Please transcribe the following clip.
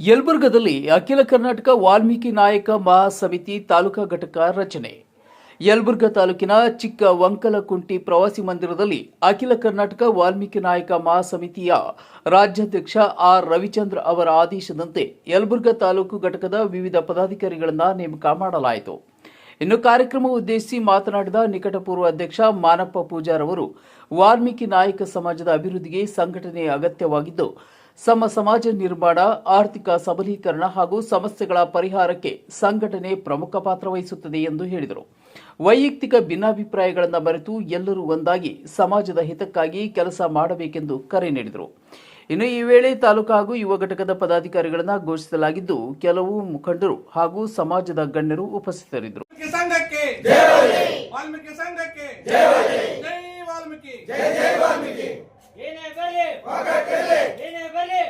ಯಲಬುರ್ಗದಲ್ಲಿ ಅಖಿಲ ಕರ್ನಾಟಕ ವಾಲ್ಮೀಕಿ ನಾಯಕ ಮಹಾಸಮಿತಿ ತಾಲೂಕಾ ಘಟಕ ರಚನೆ. ಯಲಬುರ್ಗಾ ತಾಲೂಕಿನ ಚಿಕ್ಕ ವಂಕಲಕುಂಟಿ ಪ್ರವಾಸಿ ಮಂದಿರದಲ್ಲಿ ಅಖಿಲ ಕರ್ನಾಟಕ ವಾಲ್ಮೀಕಿ ನಾಯಕ ಮಹಾಸಮಿತಿಯ ರಾಜ್ಯಾಧ್ಯಕ್ಷ ಆರ್ ರವಿಚಂದ್ರ ಅವರ ಆದೇಶದಂತೆ ಯಲಬುರ್ಗಾ ತಾಲೂಕು ಘಟಕದ ವಿವಿಧ ಪದಾಧಿಕಾರಿಗಳನ್ನು ನೇಮಕ ಮಾಡಲಾಯಿತು. ಇನ್ನು ಕಾರ್ಯಕ್ರಮ ಉದ್ದೇಶಿಸಿ ಮಾತನಾಡಿದ ನಿಕಟಪೂರ್ವ ಅಧ್ಯಕ್ಷ ಮಾನಪ್ಪ ಪೂಜಾರ್ ಅವರು, ವಾಲ್ಮೀಕಿ ನಾಯಕ ಸಮಾಜದ ಅಭಿವೃದ್ಧಿಗೆ ಸಂಘಟನೆ ಅಗತ್ಯವಾಗಿದ್ದು, ಸಮಾಜ ನಿರ್ಮಾಣ, ಆರ್ಥಿಕ ಸಬಲೀಕರಣ ಹಾಗೂ ಸಮಸ್ಯೆಗಳ ಪರಿಹಾರಕ್ಕೆ ಸಂಘಟನೆ ಪ್ರಮುಖ ಪಾತ್ರ ವಹಿಸುತ್ತದೆ ಎಂದು ಹೇಳಿದರು. ವೈಯಕ್ತಿಕ ಭಿನ್ನಾಭಿಪ್ರಾಯಗಳನ್ನು ಮರೆತು ಎಲ್ಲರೂ ಒಂದಾಗಿ ಸಮಾಜದ ಹಿತಕ್ಕಾಗಿ ಕೆಲಸ ಮಾಡಬೇಕೆಂದು ಕರೆ ನೀಡಿದರು. ಇನ್ನು ಈ ವೇಳೆ ತಾಲೂಕು ಹಾಗೂ ಯುವ ಘಟಕದ ಪದಾಧಿಕಾರಿಗಳನ್ನು ಘೋಷಿಸಲಾಗಿದ್ದು, ಕೆಲವು ಮುಖಂಡರು ಹಾಗೂ ಸಮಾಜದ ಗಣ್ಯರು ಉಪಸ್ಥಿತರಿದ್ದರು. ಏನೇ ಬರಲಿ